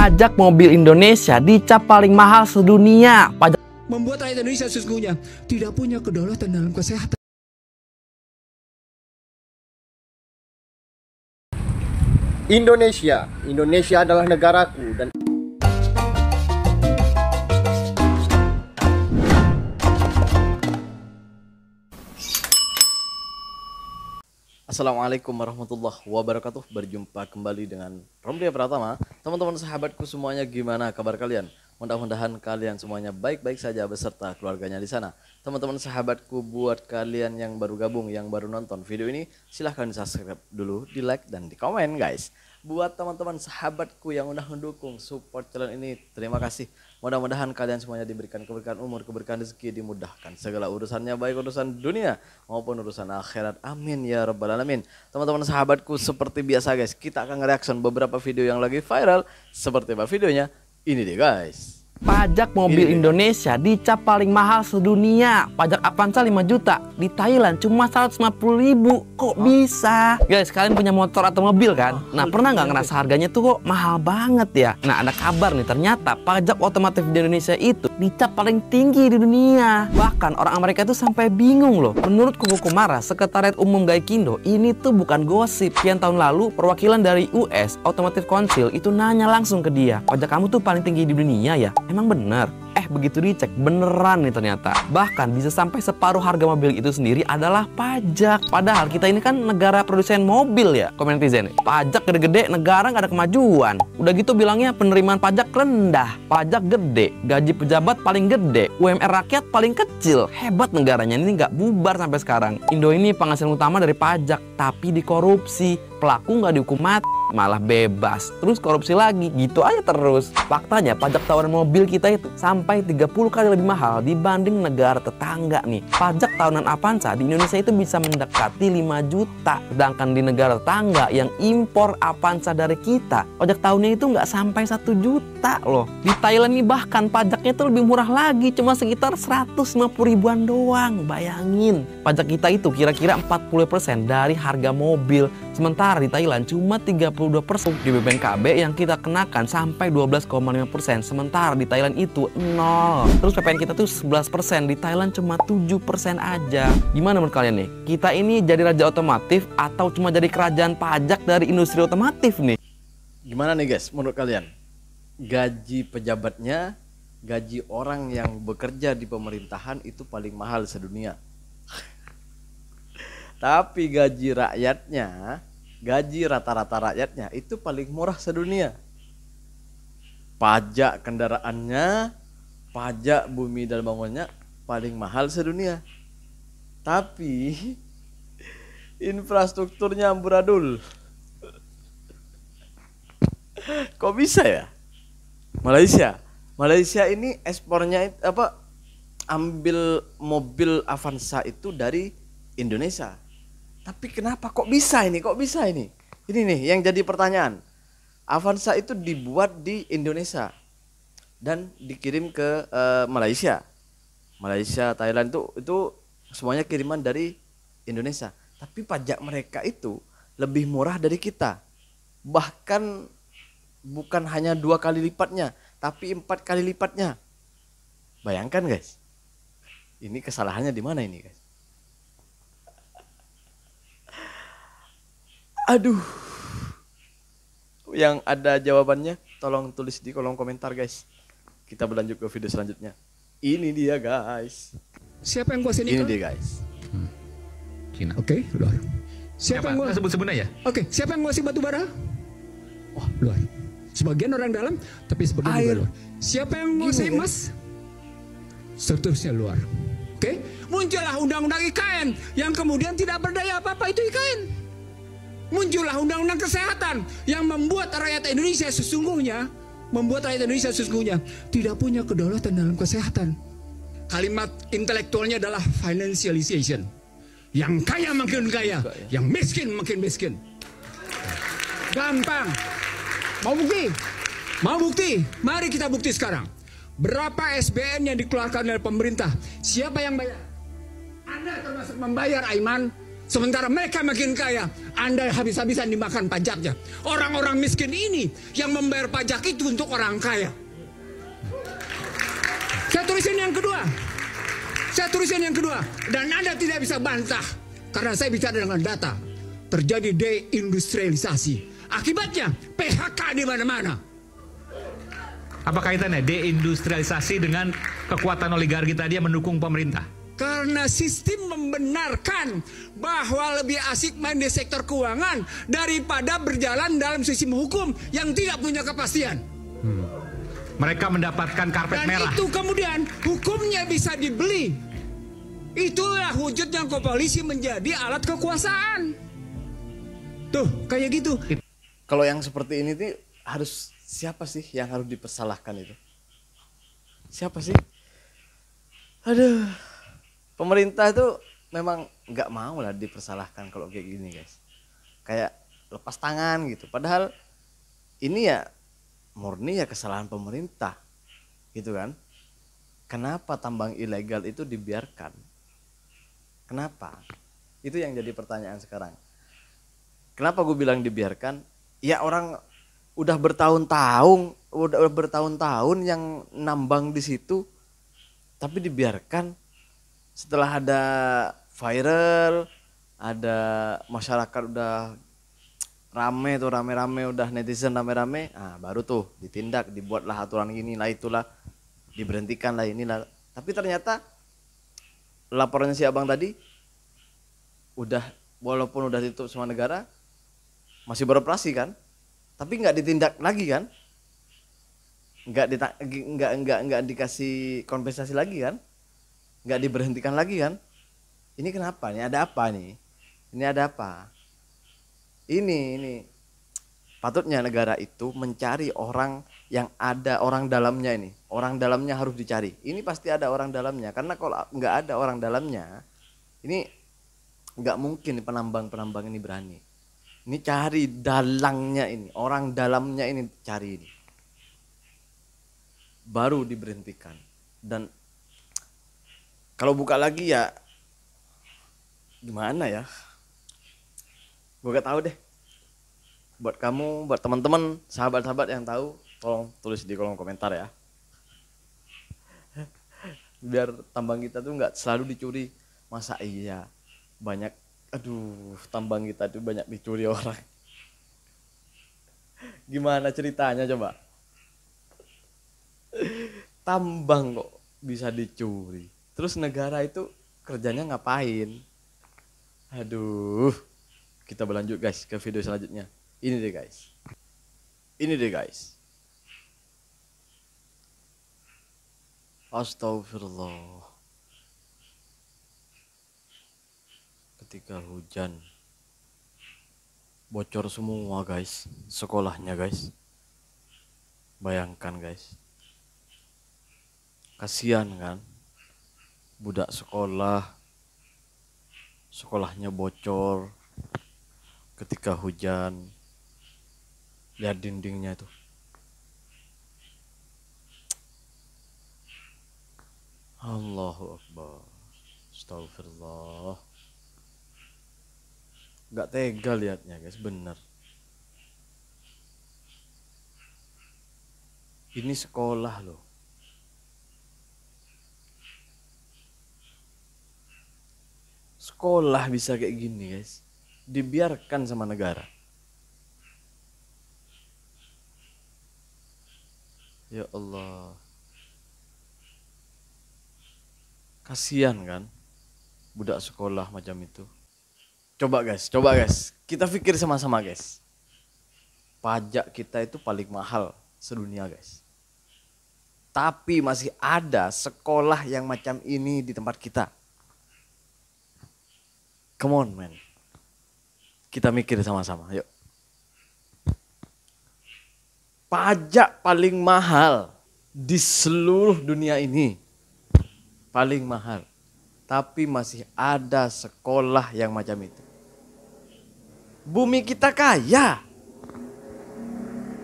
Pajak mobil Indonesia dicap paling mahal sedunia. Pajak membuat rakyat Indonesia sesungguhnya tidak punya kedaulatan dalam kesehatan. Indonesia adalah negaraku dan Assalamualaikum warahmatullahi wabarakatuh. Berjumpa kembali dengan Romdia Pratama. Teman-teman sahabatku semuanya, gimana kabar kalian? Mudah-mudahan kalian semuanya baik-baik saja beserta keluarganya di sana. Teman-teman sahabatku, buat kalian yang baru gabung, yang baru nonton video ini, silahkan di subscribe dulu, di like dan di komen guys. Buat teman-teman sahabatku yang udah mendukung support channel ini, terima kasih. Mudah-mudahan kalian semuanya diberikan keberkahan umur, keberkahan rezeki, dimudahkan segala urusannya, baik urusan dunia maupun urusan akhirat. Amin ya rabbal alamin. Teman-teman sahabatku, seperti biasa guys, kita akan reaction beberapa video yang lagi viral. Seperti apa videonya? Ini deh guys. Pajak mobil Indonesia dicap paling mahal sedunia. Pajak Avanza 5 juta. Di Thailand cuma 150.000. Kok bisa? Guys, kalian punya motor atau mobil kan? Nah, pernah nggak ngerasa harganya tuh kok mahal banget ya? Nah, ada kabar nih, ternyata pajak otomotif di Indonesia itu dicap paling tinggi di dunia. Bahkan orang Amerika itu sampai bingung loh. Menurut Kuku Kumara, Sekretariat Umum Gaikindo, ini tuh bukan gosip. Sekian tahun lalu, perwakilan dari US Automotive Council itu nanya langsung ke dia, pajak kamu tuh paling tinggi di dunia ya? Emang bener? Begitu dicek, beneran nih ternyata. Bahkan bisa sampai separuh harga mobil itu sendiri adalah pajak. Padahal kita ini kan negara produsen mobil ya, komen netizen. Pajak gede-gede, negara nggak ada kemajuan. Udah gitu bilangnya penerimaan pajak rendah, pajak gede, gaji pejabat paling gede, UMR rakyat paling kecil. Hebat negaranya ini, nggak bubar sampai sekarang. Indo ini penghasilan utama dari pajak, tapi dikorupsi. Pelaku nggak dihukum mati, malah bebas, terus korupsi lagi, gitu aja terus. Faktanya pajak tahunan mobil kita itu sampai 30 kali lebih mahal dibanding negara tetangga nih. Pajak tahunan Avanza di Indonesia itu bisa mendekati 5 juta, sedangkan di negara tetangga yang impor Avanza dari kita, pajak tahunnya itu nggak sampai 1 juta loh. Di Thailand nih bahkan pajaknya itu lebih murah lagi, cuma sekitar 150 ribuan doang. Bayangin, pajak kita itu kira-kira 40% dari harga mobil. Sementara di Thailand cuma 32% di BPNKB yang kita kenakan sampai 12,5%. Sementara di Thailand itu 0. Terus PPN kita tuh 11%, di Thailand cuma 7% aja. Gimana menurut kalian nih? Kita ini jadi raja otomotif atau cuma jadi kerajaan pajak dari industri otomotif nih? gimana nih guys menurut kalian? Gaji pejabatnya, gaji orang yang bekerja di pemerintahan itu paling mahal sedunia. Tapi gaji rakyatnya, gaji rata-rata rakyatnya itu paling murah sedunia. Pajak kendaraannya, pajak bumi dan bangunannya paling mahal sedunia. Tapi infrastrukturnya amburadul. Kok bisa ya? Malaysia ini ekspornya ambil mobil Avanza itu dari Indonesia. Tapi kenapa kok bisa ini? Kok bisa ini? Ini nih yang jadi pertanyaan. Avanza itu dibuat di Indonesia dan dikirim ke Malaysia. Malaysia, Thailand itu semuanya kiriman dari Indonesia. Tapi pajak mereka itu lebih murah dari kita. Bahkan bukan hanya 2 kali lipatnya, tapi 4 kali lipatnya. Bayangkan guys. Ini kesalahannya di mana ini guys? Aduh, yang ada jawabannya tolong tulis di kolom komentar guys. Kita berlanjut ke video selanjutnya. Ini dia guys. Siapa yang kuasai nikel? Ini dia guys. Cina. Oke, luar. Siapa yang Nggak sebut-sebut aja? Oke, siapa yang menguasai batu bara? Wah, Luar. Sebagian orang dalam, tapi sebagian juga Air. luar. Siapa yang menguasai Gini, emas? Seterusnya luar. Oke, muncullah undang-undang IKN yang kemudian tidak berdaya apa-apa, itu IKN. Muncullah undang-undang kesehatan yang membuat rakyat Indonesia sesungguhnya tidak punya kedaulatan dalam kesehatan. Kalimat intelektualnya adalah financialization. Yang kaya makin kaya, yang miskin makin miskin. Gampang. Mau bukti? Mau bukti? Mari kita bukti sekarang. Berapa SBN yang dikeluarkan oleh pemerintah? Siapa yang bayar? Anda termasuk membayar, Aiman. Sementara mereka makin kaya, Anda habis-habisan dimakan pajaknya. Orang-orang miskin ini yang membayar pajak itu untuk orang kaya. Saya tulisin yang kedua. Dan Anda tidak bisa bantah. Karena saya bicara dengan data. Terjadi deindustrialisasi. Akibatnya PHK di mana-mana. Apa kaitannya deindustrialisasi dengan kekuatan oligarki tadi yang mendukung pemerintah? Karena sistem membenarkan bahwa lebih asik main di sektor keuangan daripada berjalan dalam sistem hukum yang tidak punya kepastian. Mereka mendapatkan karpet merah. Dan itu kemudian hukumnya bisa dibeli. Itulah wujudnya polisi menjadi alat kekuasaan. Tuh, kayak gitu. Kalau yang seperti ini tuh harus siapa sih yang harus dipersalahkan itu? Siapa sih? Aduh. Pemerintah itu memang nggak mau lah dipersalahkan kalau kayak gini guys. Kayak lepas tangan gitu. Padahal ini ya murni ya kesalahan pemerintah gitu kan. Kenapa tambang ilegal itu dibiarkan? Kenapa? Itu yang jadi pertanyaan sekarang. Kenapa gue bilang dibiarkan? Ya orang udah bertahun-tahun yang nambang di situ tapi dibiarkan. Setelah ada viral, ada masyarakat udah rame udah netizen rame-rame, baru tuh ditindak, dibuatlah aturan gini lah itulah, diberhentikan lah inilah. Tapi ternyata laporannya si abang tadi udah walaupun udah ditutup semua negara masih beroperasi kan, tapi nggak ditindak lagi kan, nggak dikasih kompensasi lagi kan. Nggak diberhentikan lagi kan? Ini kenapa? Ini ada apa nih? Ini ada apa? Ini patutnya negara itu mencari orang yang ada orang dalamnya ini. Orang dalamnya harus dicari. Ini pasti ada orang dalamnya. Karena kalau nggak ada orang dalamnya, ini nggak mungkin penambang ini berani. Ini cari dalangnya ini, orang dalamnya ini cari ini. Baru diberhentikan. Dan kalau buka lagi ya gimana ya? Gue gak tahu deh. Buat kamu, buat teman-teman, sahabat-sahabat yang tahu, tolong tulis di kolom komentar ya. Biar tambang kita tuh nggak selalu dicuri. Masa iya banyak, tambang kita tuh banyak dicuri orang. Gimana ceritanya coba? Tambang kok bisa dicuri. Terus negara itu kerjanya ngapain? Aduh. Kita berlanjut guys ke video selanjutnya. Ini deh guys. Astagfirullah. Ketika hujan bocor semua guys, sekolahnya guys. Bayangkan guys. Kasihan kan? Budak sekolahnya bocor ketika hujan. Lihat dindingnya tuh. Allahu Akbar. Astagfirullah. Gak tega liatnya guys, bener. Ini sekolah loh. Sekolah bisa kayak gini guys, dibiarkan sama negara. Ya Allah, kasihan kan budak sekolah macam itu. Coba guys, kita pikir sama-sama guys. Pajak kita itu paling mahal sedunia guys. Tapi masih ada sekolah yang macam ini di tempat kita. Come on man. Kita mikir sama-sama, yuk. Pajak paling mahal di seluruh dunia ini. Paling mahal. Tapi masih ada sekolah yang macam itu. Bumi kita kaya.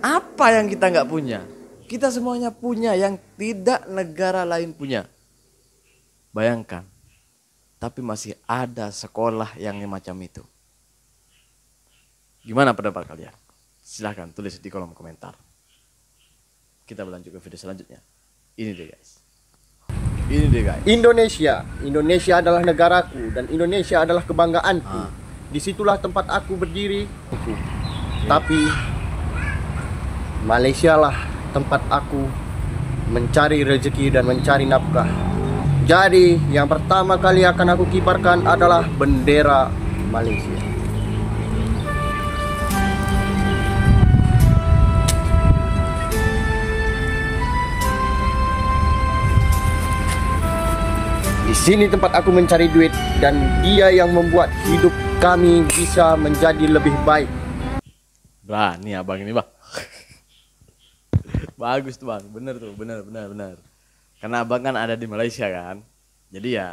Apa yang kita nggak punya? Kita semuanya punya yang tidak negara lain punya. Bayangkan. tapi masih ada sekolah yang macam itu. Gimana pendapat kalian? Silahkan tulis di kolom komentar. Kita berlanjut ke video selanjutnya. Ini deh guys. Indonesia adalah negaraku dan Indonesia adalah kebanggaanku. Disitulah tempat aku berdiri. Tapi Malaysia lah tempat aku mencari rezeki dan mencari nafkah. Jadi yang pertama kali akan aku kibarkan adalah bendera Malaysia. Di sini tempat aku mencari duit dan dia yang membuat hidup kami bisa menjadi lebih baik. Berani abang ini bang. Bagus tuh bang, bener tuh, bener. Karena abang kan ada di Malaysia kan, jadi ya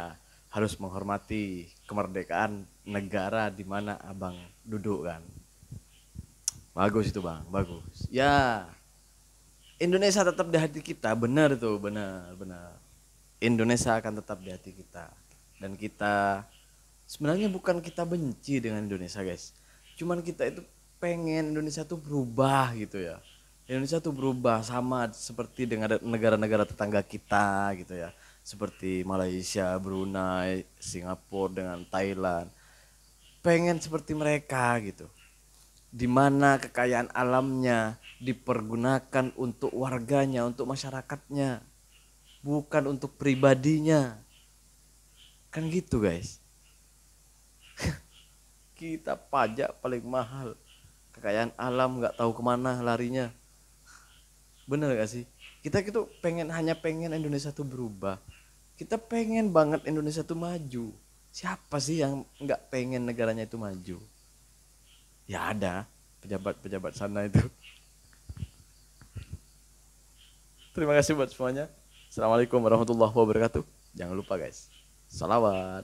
harus menghormati kemerdekaan negara di mana abang duduk kan. Bagus itu bang, bagus. Ya, Indonesia tetap di hati kita, bener tuh, bener. Indonesia akan tetap di hati kita. Dan kita sebenarnya bukan kita benci dengan Indonesia guys, cuman kita itu pengen Indonesia tuh berubah gitu ya. Indonesia tuh berubah sama seperti dengan negara-negara tetangga kita gitu ya, seperti Malaysia, Brunei, Singapura dengan Thailand. Pengen seperti mereka gitu, dimana kekayaan alamnya dipergunakan untuk warganya, untuk masyarakatnya, bukan untuk pribadinya. Kan gitu guys. Kita pajak paling mahal, kekayaan alam nggak tahu kemana larinya. Bener gak sih? Kita gitu hanya pengen Indonesia tuh berubah. Kita pengen banget Indonesia tuh maju. Siapa sih yang nggak pengen negaranya itu maju? Ya ada pejabat-pejabat sana itu. Terima kasih buat semuanya. Assalamualaikum warahmatullahi wabarakatuh. Jangan lupa guys, salawat.